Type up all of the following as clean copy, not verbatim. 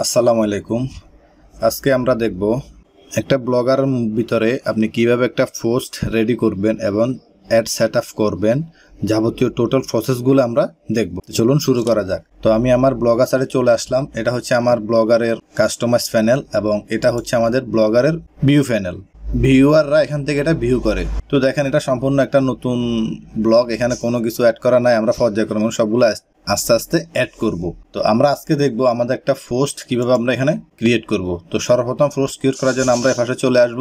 আসসালামু আলাইকুম। আজকে আমরা দেখব একটা ব্লগার ভিতরে আপনি কিভাবে একটা পোস্ট রেডি করবেন এবং অ্যাড সেটআপ করবেন, যাবতীয় টোটাল প্রসেসগুলো আমরা দেখব। চলুন শুরু করা যাক। তো আমি আমার ব্লগার সাইটে চলে আসলাম। এটা হচ্ছে আমার ব্লগারের কাস্টমাইজ প্যানেল এবং এটা হচ্ছে আমাদের ব্লগারের ভিউ প্যানেল। ভিউয়াররা এখান থেকে এটা ভিউ করে। তো দেখেন, এটা সম্পূর্ণ একটা নতুন ব্লগ, এখানে কোনো কিছু অ্যাড করা নাই। আমরা পর্যায়ক্রমে সবগুলো আস্তে আস্তে অ্যাড করব। তো আমরা আজকে দেখব আমাদের একটা পোস্ট কিভাবে আমরা এখানে ক্রিয়েট করব। তো সর্বপ্রথম পোস্ট ক্রিয়েট করার জন্য আমরা এই পাশে চলে আসব।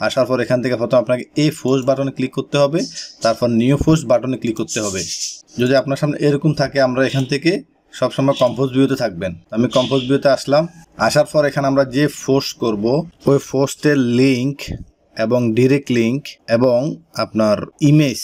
আসার পর এখান থেকে প্রথম আপনাকে এই পোস্ট বাটনে ক্লিক করতে হবে, তারপর নিউ পোস্ট বাটনে ক্লিক করতে হবে। যদি আপনার সামনে এরকম থাকে, আমরা এখান থেকে সবসময় কম্পোজ ভিউতে থাকবেন। আমি কম্পোজ ভিউতে আসলাম। আসার পর এখানে আমরা যে পোস্ট করব ওই পোস্টের লিঙ্ক এবং ডিরেক্ট লিঙ্ক এবং আপনার ইমেজ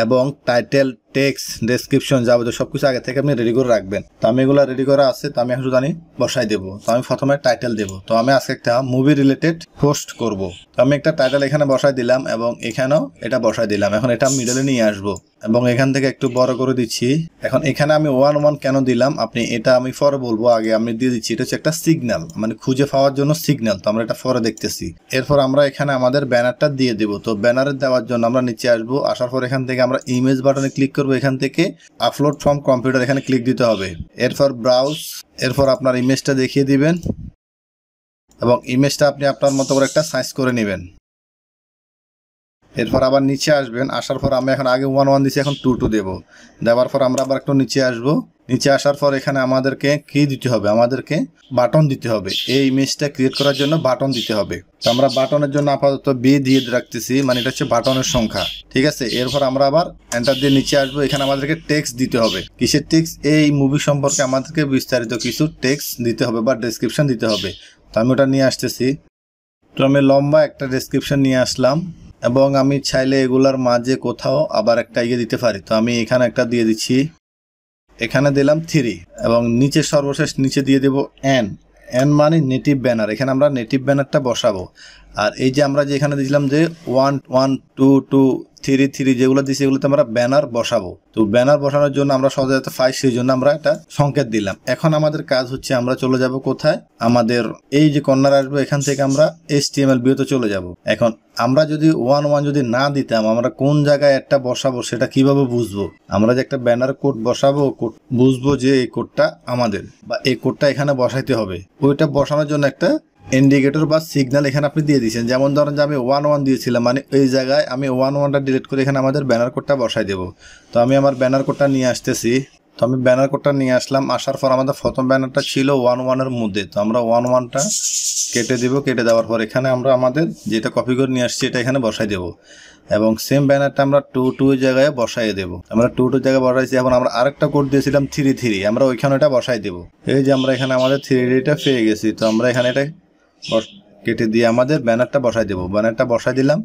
এবং টাইটেল, টেক্সট, ডেসক্রিপশন যাবতীয় সবকিছু আগে থেকে আপনি রেডি করে রাখবেন। তো আমি এগুলো রেডি করা আছে, তো আমি এখন শুধু বসাই দেবো। তো আমি প্রথমে টাইটেল দেবো। তো আমি আজকে একটা মুভি রিলেটেড পোস্ট করব। তো আমি একটা টাইটেল এখানে বসাই দিলাম এবং এখানেও এটা বসাই দিলাম। এখন এটা মিডলে নিয়ে আসবো এবং এখান থেকে একটু বড় করে দিচ্ছি। এখন এখানে আমি 1:1 কেন দিলাম আপনি এটা আমি পরে বলবো, আগে আমি দিয়ে দিচ্ছি। এটা হচ্ছে একটা সিগন্যাল, মানে খুঁজে পাওয়ার জন্য সিগন্যাল। তো আমরা এটা পরে দেখতেছি। এরপর আমরা এখানে আমাদের ব্যানারটা দিয়ে দেবো। তো ব্যানারে দেওয়ার জন্য আমরা নিচে আসবো। আসার পর এখান থেকে আমরা ইমেজ বাটনে ক্লিক করবো। এখান থেকে আপলোড ফ্রম কম্পিউটার এখানে ক্লিক দিতে হবে। এরপর ব্রাউজ, এরপর আপনার ইমেজটা দেখিয়ে দিবেন এবং ইমেজটা আপনি আপনার মতো করে একটা সাইজ করে নেবেন। এরপর আবার নিচে আসবেন। আসার পর আমি এখন আগে 1:1 দিচ্ছি, এখন 2:2 দেবো। দেওয়ার পর আমরা আবার একটু নিচে আসবো। নিচে আসার পর এখানে আমাদেরকে কি দিতে হবে, আমাদেরকে বাটন দিতে হবে। এই ইমেজটা ক্রিয়েট করার জন্য বাটন দিতে হবে। তো আমরা বাটনের জন্য আপাতত বি দিয়ে রাখতেছি, মানে এটা হচ্ছে বাটনের সংখ্যা। ঠিক আছে। এরপর আমরা আবার এন্টার দিয়ে নিচে আসবো। এখানে আমাদেরকে টেক্সট দিতে হবে। কিসের টেক্সট? এই মুভি সম্পর্কে আমাদেরকে বিস্তারিত কিছু টেক্সট দিতে হবে বা ডেসক্রিপশন দিতে হবে। তো আমি ওটা নিয়ে আসতেছি। তো আমি লম্বা একটা ডেসক্রিপশন নিয়ে আসলাম এবং আমি চাইলে এগুলার মাঝে কোথাও আবার একটা দিতে পারি। তো আমি এখানে একটা দিয়ে দিচ্ছি, এখানে দিলাম 3 এবং নিচে সর্বশেষ নিচে দিয়ে দেব এন। এন মানে নেটিভ ব্যানার। এখানে আমরা নেটিভ ব্যানারটা বসাবো। আর এই যে আমরা যে এখানে দিয়েছিলাম যে 1 1 2 2 3 3 যেগুলো দিচ্ছি, এগুলোতে আমরা ব্যানার বসাবো। তো ব্যানার বসানোর জন্য আমরা সহজে পাই, সেই জন্য আমরা একটা সংকেত দিলাম। এখন আমাদের কাজ হচ্ছে আমরা চলে যাব কোথায়, আমাদের এই যে কর্নার আসবো, এখান থেকে আমরা HTML ভিউতে চলে যাব। এখন আমরা যদি 1:1 যদি না দিতাম, আমরা কোন জায়গায় একটা বসাবো সেটা কিভাবে বুঝবো? আমরা যে একটা ব্যানার কোড বসাবো, বুঝবো যে এই কোডটা আমাদের বা এই কোডটা এখানে বসাইতে হবে। ওইটা বসানোর জন্য একটা ইন্ডিকেটর বা সিগন্যাল এখানে আপনি দিয়ে দিয়েছেন। যেমন ধরেন যে আমি 1:1 দিয়েছিলাম, মানে এই জায়গায় আমি 1:1টা ডিলিট করে এখানে আমাদের ব্যানার কোডটা বসাই দেবো। তো আমি আমার ব্যানার কোডটা নিয়ে আসতেছি। তো আমি ব্যানার কোডটা নিয়ে আসলাম। আসার পর আমাদের প্রথম ব্যানারটা ছিল 1:1 মধ্যে। তো আমরা 1:1টা কেটে দিব। কেটে দেওয়ার পর এখানে আমরা আমাদের যেটা কপি করে নিয়ে আসছি এটা এখানে বসাই দেবো এবং সেম ব্যানারটা আমরা 2:2 জায়গায় বসাই দেবো। আমরা 2:2 জায়গায় বসাইছি। এখন আমরা আরেকটা কোড দিয়েছিলাম 3:3, আমরা ওইখানে এটা বসাই দেবো। এই যে আমরা এখানে আমাদের 3:3টা পেয়ে গেছি। তো আমরা এখানে এটা কেটে দিয়ে আমাদের ব্যানারটা বসাই দেবো। ব্যানারটা বসাই দিলাম।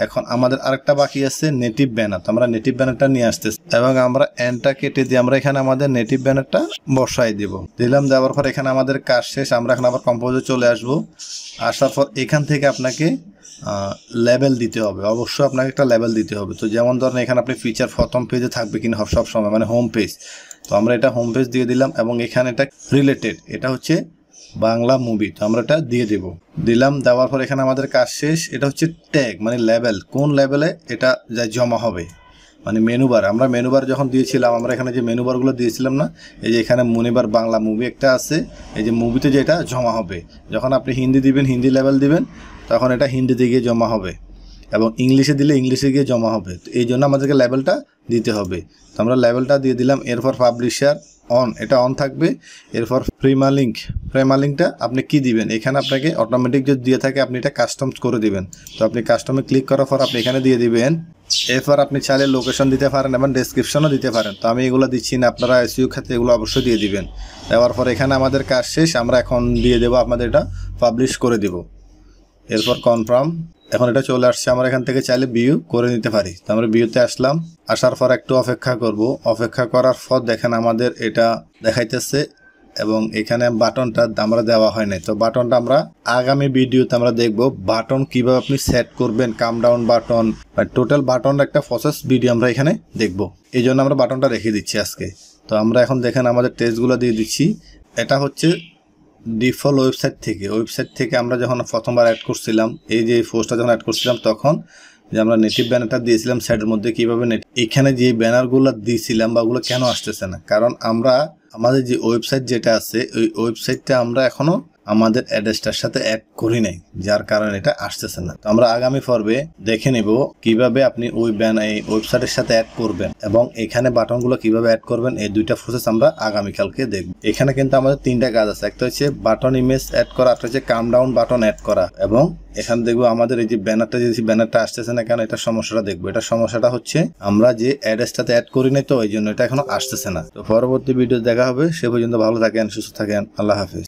এখন আমাদের আরেকটা বাকি আছে নেটিভ ব্যানার। তো আমরা নেটিভ ব্যানারটা নিয়ে আসতেছি এবং আমরা এনটা কেটে দিয়ে আমরা এখানে আমাদের নেটিভ ব্যানারটা বসাই দিব। দিলাম। দেওয়ার পর এখানে আমাদের কাজ শেষ। আমরা এখন আবার কম্পোজে চলে আসবো। আসার পর এখান থেকে আপনাকে লেবেল দিতে হবে। অবশ্যই আপনাকে একটা লেবেল দিতে হবে। তো যেমন ধরেন এখানে আপনি ফিচার প্রথম পেজে থাকবে কিনা সব সময়, মানে হোম পেজ। তো আমরা এটা হোম পেজ দিয়ে দিলাম এবং এখানে এটা রিলেটেড, এটা হচ্ছে বাংলা মুভি। তো আমরা এটা দিয়ে দেব। দিলাম। দেওয়ার পর এখানে আমাদের কাজ শেষ। এটা হচ্ছে ট্যাগ, মানে লেভেল, কোন লেভেলে এটা জমা হবে, মানে মেনুবার। আমরা মেনুবার যখন দিয়েছিলাম, আমরা এখানে যে মেনুবারগুলো দিয়েছিলাম না, এই যে এখানে মনিবার বাংলা মুভি একটা আছে, এই যে মুভিতে যেটা জমা হবে। যখন আপনি হিন্দি দিবেন, হিন্দি লেভেল দিবেন, তখন এটা হিন্দিতে গিয়ে জমা হবে এবং ইংলিশে দিলে ইংলিশে গিয়ে জমা হবে। তো এই জন্য আমাদেরকে লেভেলটা দিতে হবে। তো আমরা লেভেলটা দিয়ে দিলাম। এরপর পাবলিশার অন, এটা অন থাকবে। এরপর প্রিমালিংকটা আপনি কি দিবেন, এখানে আপনাকে অটোমেটিক যদি দিয়ে থাকে আপনি এটা কাস্টমস করে দিবেন। তো আপনি কাস্টমে ক্লিক করার পর আপনি এখানে দিয়ে দিবেন। এরপর আপনি চাইলে লোকেশন দিতে পারেন এবং ডেসক্রিপশনও দিতে পারেন। তো আমি এগুলো দিচ্ছি না, আপনারা এসইও খাতে এগুলো অবশ্যই দিয়ে দিবেন। দেওয়ার পর এখানে আমাদের কাজ শেষ। আমরা এখন দিয়ে দেবো, আপনাদের এটা পাবলিশ করে দিব। এরপর কনফার্ম। এখন এটা চলে আসছে। আমরা এখান থেকে চাইলে ভিউ করে নিতে পারি। তো আমরা ভিউতে আসলাম। আসার পর একটু অপেক্ষা করব। অপেক্ষা করার পর দেখেন আমাদের এটা দেখাইতেছে এবং এখানে বাটনটা আমরা দেওয়া হয় নাই। তো বাটনটা আমরা আগামী ভিডিওতে আমরা দেখব বাটন কিভাবে আপনি সেট করবেন, কাম ডাউন বাটন, টোটাল বাটন একটা প্রসেস ভিডিও আমরা এখানে দেখব। এই জন্য আমরা বাটনটা রেখে দিচ্ছি আজকে। তো আমরা এখন দেখেন আমাদের টেক্সটগুলো দিয়ে দিচ্ছি। এটা হচ্ছে ডিফল্ট ওয়েবসাইট থেকে আমরা যখন প্রথমবার অ্যাড করছিলাম, এই যে পোস্টটা যখন অ্যাড করছিলাম, তখন যে আমরা নেটিভ ব্যানারটা দিয়েছিলাম সাইডের মধ্যে, কিভাবে এখানে যে ব্যানারগুলো দিয়েছিলাম বা ওগুলো কেন আসতেছে না, কারণ আমরা আমাদের যে ওয়েবসাইট যেটা আছে ওই ওয়েবসাইটটা আমরা এখনো আমাদের অ্যাড্রেসটার সাথে অ্যাড করি নাই, যার কারণে এটা আসতেছে না। তো আমরা আগামী পর্বে দেখে নিব কিভাবে আপনি ওই ওয়েবসাইটের সাথে অ্যাড করবেন এবং এখানে বাটনগুলো কিভাবে অ্যাড করবেন। এই দুইটা প্রসেস আমরা আগামীকালকে দেখব। এখানে কিন্তু আমাদের 3টা কাজ আছে, একটা হচ্ছে বাটন ইমেজ অ্যাড করা, একটা হচ্ছে কাম ডাউন বাটন অ্যাড করা, এবং এখানে দেখবো আমাদের এই যে ব্যানারটা আসতেছে না কেন, এটা সমস্যাটা দেখবো। এটা সমস্যাটা হচ্ছে আমরা যে অ্যাড্রেসটাতে অ্যাড করি নাই, তো এই জন্য এটা এখনো আসতেছে না। তো পরবর্তী ভিডিও দেখা হবে, সে পর্যন্ত ভালো থাকেন, সুস্থ থাকেন, আল্লাহ হাফেজ।